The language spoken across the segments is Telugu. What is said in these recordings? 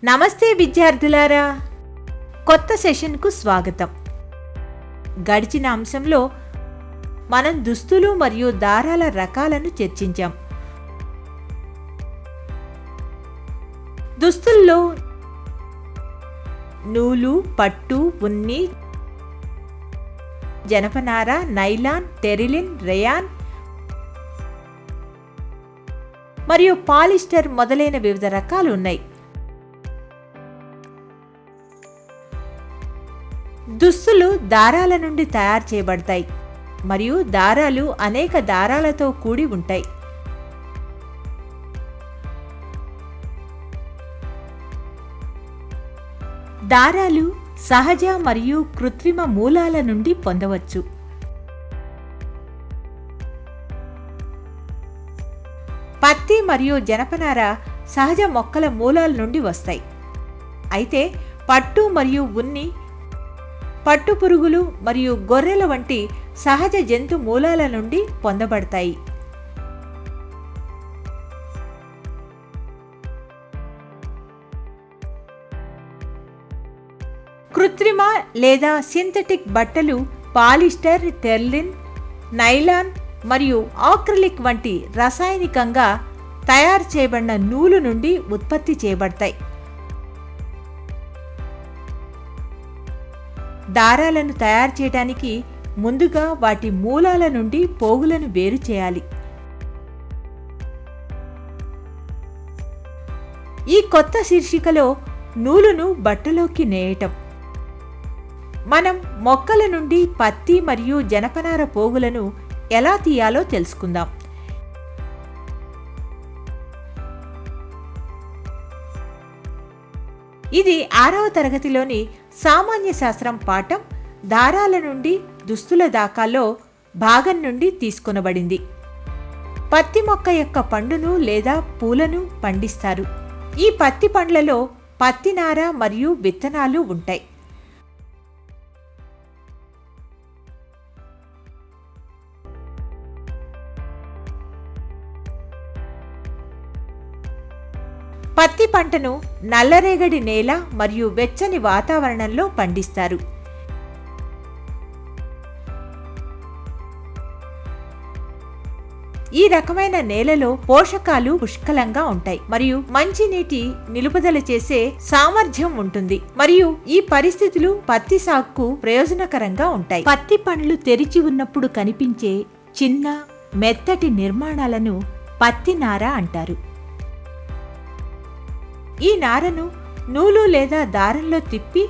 నమస్తే విద్యార్థులారా, కొత్త సెషన్కు స్వాగతం. గడిచిన అంశంలో మనం దుస్తులు మరియు దారాల రకాలను చర్చించాం. దుస్తుల్లో నూలు, పట్టు, ఉన్ని, జనపనార, నైలాన్, టెరిలిన్, రేయాన్ మరియు పాలిస్టర్ మొదలైన వివిధ రకాలు ఉన్నాయి. దుస్తులు దారాల నుండి తయారు చేయబడతాయి మరియు దారాలు అనేక దారాలతో కూడి ఉంటాయి. దారాలు సహజ మరియు కృత్రిమ మూలాల నుండి పొందవచ్చు. పత్తి మరియు జనపనార సహజ మొక్కల మూలాల నుండి వస్తాయి. అయితే పట్టు మరియు ఉన్ని పట్టు పురుగులు మరియు గొర్రెల వంటి సహజ జంతు మూలాల నుండి పొందబడతాయి. కృత్రిమ లేదా సింథటిక్ బట్టలు పాలిస్టర్, టెర్లిన్, నైలాన్ మరియు ఆక్రిలిక్ వంటి రసాయనికంగా తయారు చేయబడిన నూలు నుండి ఉత్పత్తి చేయబడతాయి. దారాలను తయారు చేయడానికి ముందుగా వాటి మూలాల నుండి పోగులను వేరు చేయాలి. ఈ కొత్త శీర్షికలో నూలును బట్టలోకి నేయటం. మనం మొక్కల నుండి పత్తి మరియు జనపనార పోగులను ఎలా తీయాలో తెలుసుకుందాం. ఇది 6వ తరగతిలోని సామాన్య శాస్త్రం పాఠం దారాల నుండి దుస్తుల దాకాలో భాగం నుండి తీసుకొనబడింది. పత్తి మొక్క యొక్క పండును లేదా పూలను పండిస్తారు. ఈ పత్తి పండ్లలో పత్తి నార మరియు విత్తనాలు ఉంటాయి. పత్తి పంటను నల్లరేగడి నేల మరియు వెచ్చని వాతావరణంలో పండిస్తారు. ఈ రకమైన నేలలో పోషకాలు పుష్కలంగా ఉంటాయి మరియు మంచినీటి నిలుపుదల చేసే సామర్థ్యం ఉంటుంది మరియు ఈ పరిస్థితులు పత్తి సాగుకు ప్రయోజనకరంగా ఉంటాయి. పత్తి పండ్లు తెరిచి ఉన్నప్పుడు కనిపించే చిన్న మెత్తటి నిర్మాణాలను పత్తి నార అంటారు. ఈ నారను నూలు లేదా దారంలో తిప్పి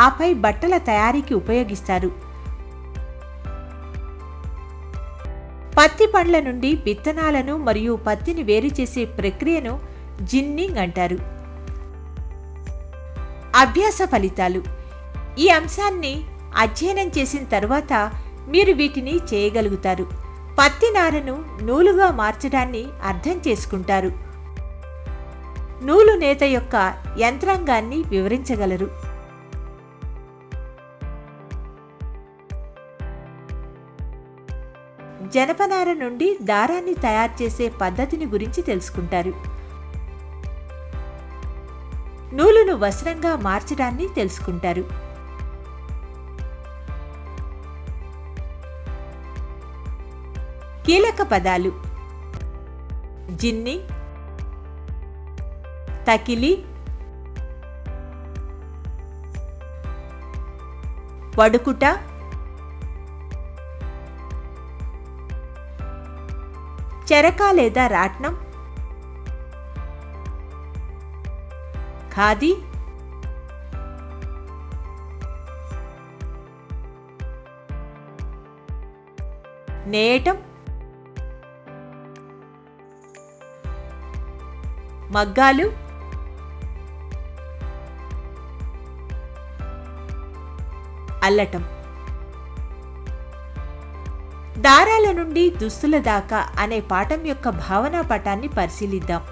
ఆపై బట్టల తయారీకి ఉపయోగిస్తారు. పత్తి పండ్ల నుండి విత్తనాలను మరియు పత్తిని వేరు చేసే ప్రక్రియను జిన్నింగ్ అంటారు. అభ్యాస ఫలితాలు. ఈ అంశాన్ని అధ్యయనం చేసిన తర్వాత మీరు వీటిని చేయగలుగుతారు. పత్తి నారను నూలుగా మార్చడాన్ని అర్థం చేసుకుంటారు. నూలు నేత యొక్క యంత్రాంగాన్ని వివరించగలరు. జనపనార నుండి దారాన్ని తయారు చేసే పద్ధతిని గురించి తెలుసుకుంటారు. నూలును వస్త్రంగా మార్చడాన్ని తెలుసుకుంటారు. కీలక పదాలు: జిన్నింగ్, తకిలి, వడుకుట, చెరక లేదా రాట్నం, ఖాదీ, నేయటం, మగ్గాలు, అల్లటం. దారాల నుండి దుస్తుల దాకా అనే పాఠం యొక్క భావనా పటాన్ని పరిశీలిద్దాం.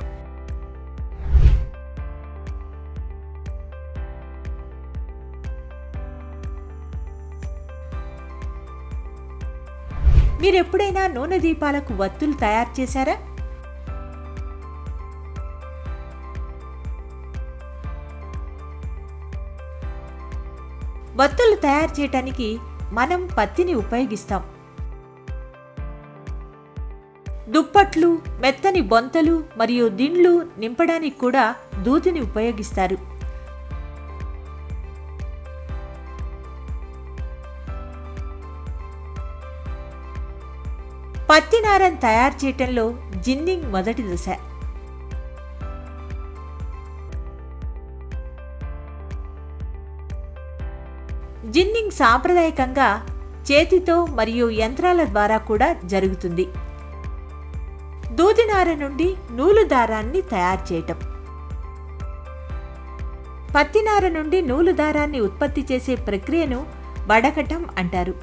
మీరెప్పుడైనా నూనె దీపాలకు వత్తులు తయారు చేశారా? వత్తులు తయారు చేయటానికి మనం పత్తిని ఉపయోగిస్తాం. దుప్పట్లు, మెత్తని బొంతలు మరియు దిండ్లు నింపడానికి కూడా దూదిని ఉపయోగిస్తారు. పత్తి నారను తయారు చేయటంలో జిన్నింగ్ మొదటి దశ. జిన్నింగ్ సాంప్రదాయకంగా చేతితో మరియు యంత్రాల ద్వారా కూడా జరుగుతుంది. దూదినార నుండి నూలు దారాన్ని తయారు చేయటం. పత్తినార నుండి నూలు దారాన్ని ఉత్పత్తి చేసే ప్రక్రియను వడకటం అంటారు.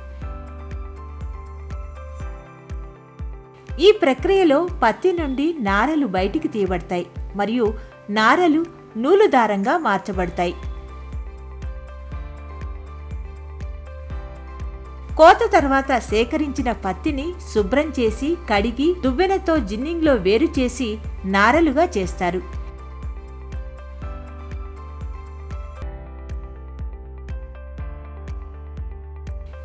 ఈ ప్రక్రియలో పత్తి నుండి నారలు బయటికి తీయబడతాయి మరియు నారలు నూలు దారంగా మార్చబడతాయి. కోత తర్వాత సేకరించిన పత్తిని శుభ్రం చేసి కడిగి దువ్వెనతో జిన్నింగ్లో వేరు చేసి నారలుగా చేస్తారు.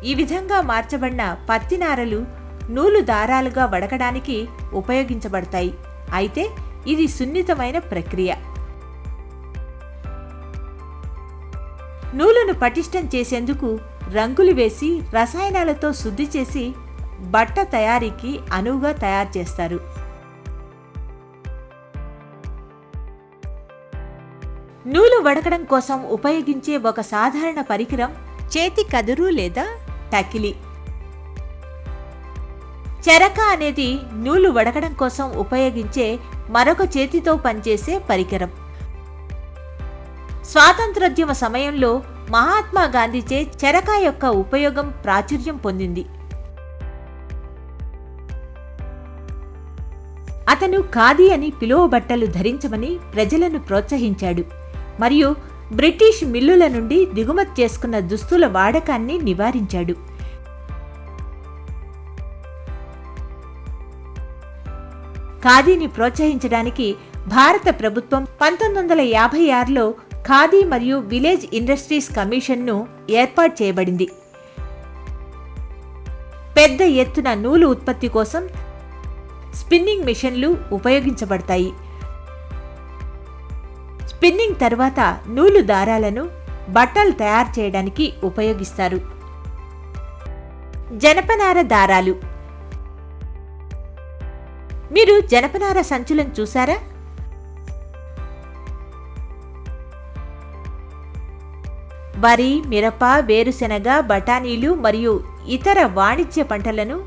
ఈ విధంగా మార్చబడిన పత్తి నారలు నూలు దారాలుగా వడకడానికి ఉపయోగించబడతాయి. అయితే ఇది సున్నితమైన ప్రక్రియ. నూలును పటిష్టం చేసేందుకు రంగులు వేసి రసాయనాలతో శుద్ధి చేసి బట్ట తయారీకి అనువుగా తయారు చేస్తారు. నూలు వడకడం కోసం ఉపయోగించే ఒక సాధారణ పరికరం చేతి కదురు లేదా టకిలి. చెరక అనేది నూలు వడకడం కోసం ఉపయోగించే మరొక చేతితో పనిచేసే పరికరం. స్వాతంత్రోద్యమ సమయంలో మహాత్మా గాంధీచే చెరక యొక్క ఉపయోగం ప్రాచుర్యం పొందింది. అతను ఖాదీ అని పిలువబట్టలు ధరించమని ప్రజలను ప్రోత్సహించాడు మరియు బ్రిటిష్ మిల్లుల నుండి దిగుమతి చేసుకున్న దుస్తుల వాడకాన్ని నివారించాడు. ఖాదీని ప్రోత్సహించడానికి భారత ప్రభుత్వం 1956లో ఖాదీ మరియు విలేజ్ ఇండస్ట్రీస్ కమిషన్ను ఏర్పాటు చేయబడింది. పెద్ద ఎత్తున నూలు ఉత్పత్తి కోసం స్పిన్నింగ్ మిషన్లు ఉపయోగించబడతాయి. స్పిన్నింగ్ తర్వాత నూలు దారాలను బట్టలు తయారు చేయడానికి ఉపయోగిస్తారు. జనపనార దారాలు. మీరు జనపనార సంచులను చూసారా? వరి, మిరప, వేరుశెనగ, బఠానీలు మరియు ఇతర వాణిజ్య పంటలను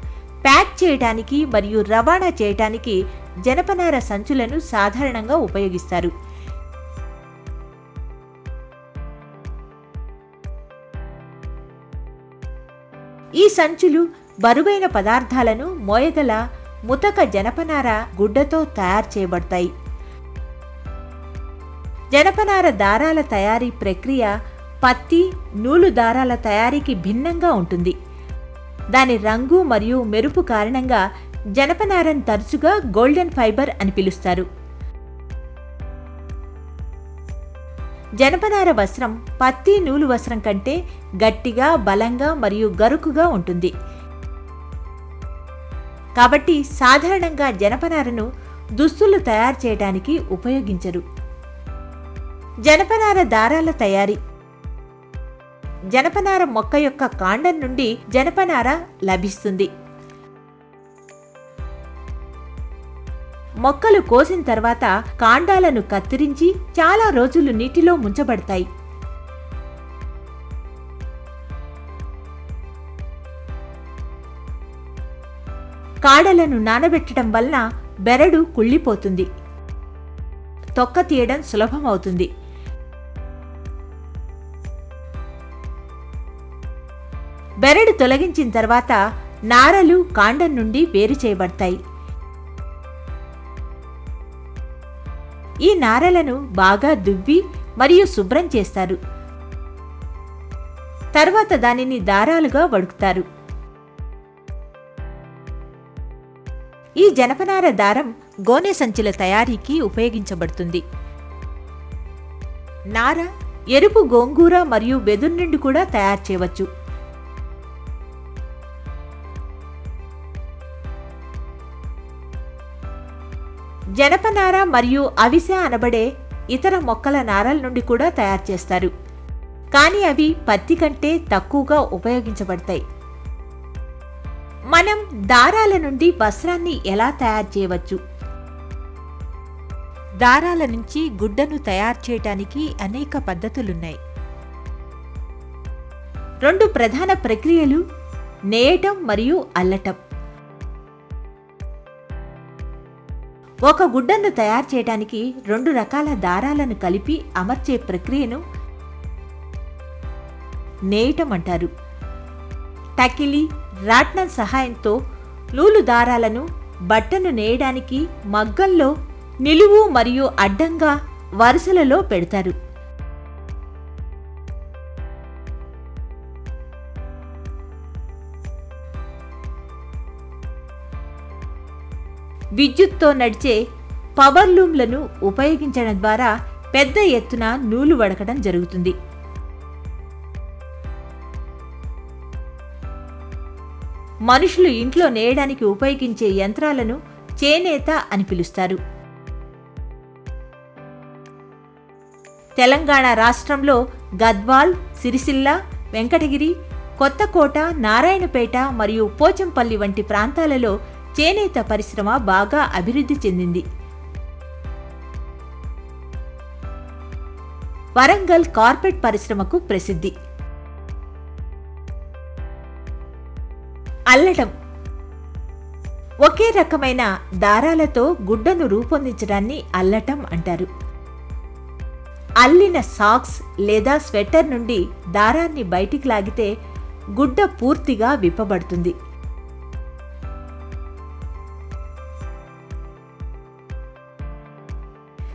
ప్యాక్ చేయడానికి మరియు రవాణా చేయడానికి జనపనార సంచులను సాధారణంగా ఉపయోగిస్తారు. ఈ సంచులు బరువైన పదార్థాలను మోయగల ముతక జనపనార గుడ్డతో తయారు చేయబడతాయి. జనపనార దారాల తయారీ ప్రక్రియ పత్తి, నూలు దారాల తయారీకి భిన్నంగా ఉంటుంది. దాని రంగు మరియు మెరుపు కారణంగా జనపనారను తరచుగా గోల్డెన్ ఫైబర్ అని పిలుస్తారు. జనపనార వస్త్రం పత్తి, నూలు వస్త్రం కంటే గట్టిగా, బలంగా మరియు గరుకుగా ఉంటుంది. కాబట్టి సాధారణంగా జనపనారను దుస్తులు తయారు చేయడానికి ఉపయోగించరు. జనపనార దారాల తయారీ. జనపనార మొక్క యొక్క కాండం నుండి జనపనార లభిస్తుంది. మొక్కలు కోసిన తర్వాత కాండాలను కత్తిరించి చాలా రోజులు నీటిలో ముంచబడతాయి. కాడలను నానబెట్టడం వలన బెరడు కుళ్ళిపోతుంది. తొక్క తీయడం సులభమవుతుంది. బెరడు తొలగించిన తర్వాత నారలు కాండం నుండి వేరు చేయబడతాయి. ఈ నారలను బాగా దువ్వి మరియు శుభ్రం చేస్తారు. తర్వాత దానిని దారాలుగా వడుకుతారు. ఈ జనపనార దారం గోనె సంచుల తయారీకి ఉపయోగించబడుతుంది. నార ఎరుపు గోంగూర మరియు వెదురు నుండి కూడా తయారు చేయవచ్చు. జనపనార మరియు అవిసె అనబడే ఇతర మొక్కల నారల నుండి కూడా తయారు చేస్తారు, కానీ అవి పత్తి కంటే తక్కువగా ఉపయోగించబడతాయి. మనం దారాల నుండి వస్త్రాన్ని ఎలా తయారు చేయవచ్చు? దారాల నుంచి గుడ్డను తయారు చేయడానికి అనేక పద్ధతులున్నాయి. 2 ప్రధాన ప్రక్రియలు నేయటం మరియు అల్లటం. ఒక గుడ్డను తయారు చేయడానికి 2 రకాల దారాలను కలిపి అమర్చే ప్రక్రియను నేయటం అంటారు. టకిలి, రాట్నం సహాయంతో నూలు దారాలను బట్టను నేయడానికి మగ్గంలో నిలువు మరియు అడ్డంగా వరుసలలో పెడతారు. విద్యుత్తో నడిచే పవర్లూమ్లను ఉపయోగించడం ద్వారా పెద్ద ఎత్తున నూలు వడకడం జరుగుతుంది. మనుషులు ఇంట్లో నేయడానికి ఉపయోగించే యంత్రాలను చేనేత అని పిలుస్తారు. తెలంగాణ రాష్ట్రంలో గద్వాల్, సిరిసిల్ల, వెంకటగిరి, కొత్తకోట, నారాయణపేట మరియు పోచంపల్లి వంటి ప్రాంతాలలో చేనేత పరిశ్రమ బాగా అభివృద్ధి చెందింది. వరంగల్ కార్పెట్ పరిశ్రమకు ప్రసిద్ధి. అల్లటం. ఒకే రకమైన దారాలతో గుడ్డను రూపొందించడాన్ని అల్లటం అంటారు. అల్లిన సాక్స్ లేదా స్వెటర్ నుండి దారాన్ని బయటికి లాగితే గుడ్డ పూర్తిగా విప్పబడుతుంది.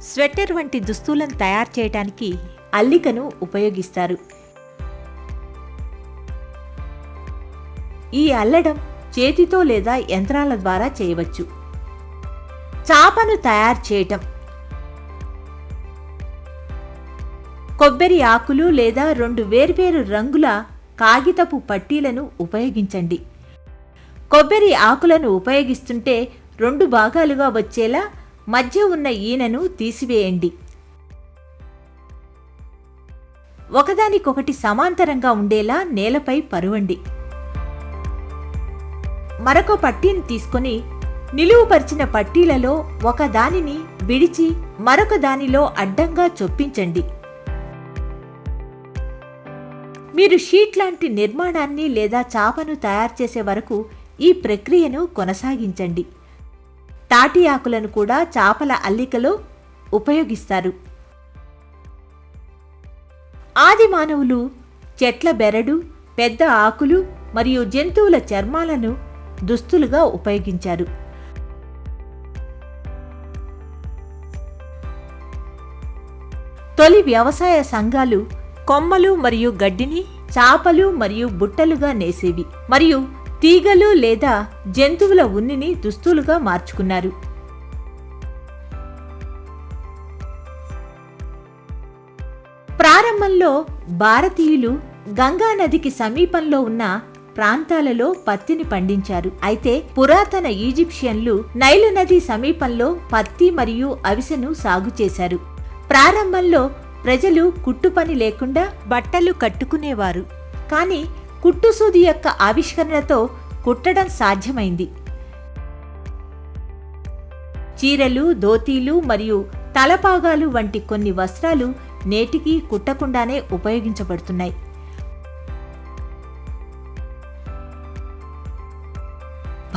స్వెటర్ వంటి దుస్తులను తయారు చేయడానికి అల్లికను ఉపయోగిస్తారు. ఈ అల్లడం చేతితో లేదా యంత్రాల ద్వారా చేయవచ్చు. చాపను తయారు చేయటం. కొబ్బరి ఆకులు లేదా 2 వేర్వేరు రంగుల కాగితపు పట్టీలను ఉపయోగించండి. కొబ్బరి ఆకులను ఉపయోగిస్తుంటే 2 భాగాలుగా వచ్చేలా మధ్య ఉన్న ఈనెను తీసివేయండి. ఒకదానికొకటి సమాంతరంగా ఉండేలా నేలపై పరువండి. మరొక పట్టీని తీసుకొని నిలువుపరిచిన పట్టీలలో ఒక దానిని విడిచి మరొక దానిలో అడ్డంగా చొప్పించండి. మీరు షీట్ లాంటి నిర్మాణాన్ని లేదా చాపను తయారు చేసే వరకు ఈ ప్రక్రియను కొనసాగించండి. తాటి ఆకులను కూడా చాపల అల్లికలో ఉపయోగిస్తారు. ఆది మానవులు చెట్ల బెరడు, పెద్ద ఆకులు మరియు జంతువుల చర్మాలను దుస్తులుగా ఉపయోగించారు. తొలి వ్యవసాయ సంఘాలు కొమ్మలు మరియు గడ్డిని చాపలు మరియు బుట్టలుగా నేసేవి మరియు తీగలు లేదా జంతువుల ఉన్నిని దుస్తులుగా మార్చుకున్నారు. ప్రారంభంలో భారతీయులు గంగా నదికి సమీపంలో ఉన్న ప్రాంతాలలో పత్తిని పండించారు. అయితే పురాతన ఈజిప్షియన్లు నైలు నది సమీపంలో పత్తి మరియు అవిసెను సాగు చేశారు. ప్రారంభంలో ప్రజలు కుట్టుపని లేకుండా బట్టలు కట్టుకునేవారు, కానీ కుట్టుసూది యొక్క ఆవిష్కరణతో కుట్టడం సాధ్యమైంది. చీరలు, ధోతీలు మరియు తలపాగాలు వంటి కొన్ని వస్త్రాలు నేటికి కుట్టకుండానే ఉపయోగించబడుతున్నాయి.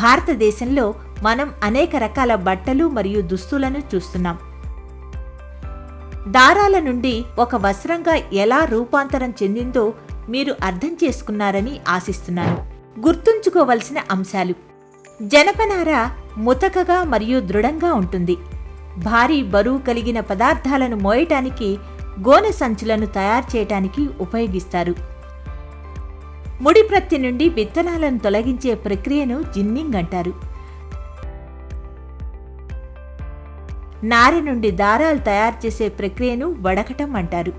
భారతదేశంలో మనం అనేక రకాల బట్టలు మరియు దుస్తులను చూస్తున్నాం. దారాల నుండి ఒక వస్త్రంగా ఎలా రూపాంతరం చెందిందో మీరు అర్థం చేసుకున్నారని ఆశిస్తున్నాను. గుర్తుంచుకోవలసిన అంశాలు: జనపనార ముతకగా మరియు దృఢంగా ఉంటుంది. భారీ బరువు కలిగిన పదార్థాలను మోయటానికి గోనె సంచులను తయారు చేయటానికి ఉపయోగిస్తారు. ముడి ప్రత్తి నుండి విత్తనాలను తొలగించే ప్రక్రియను జిన్నింగ్ అంటారు. నార నుండి దారాలు తయారు చేసే ప్రక్రియను వడకటం అంటారు.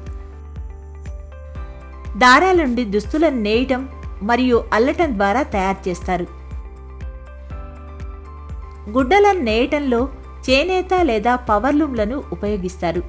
దారాల నుండి దుస్తులను నేయటం మరియు అల్లటం ద్వారా తయారు చేస్తారు. గుడ్డలను నేయటంలో చేనేత లేదా పవర్లూమ్లను ఉపయోగిస్తారు.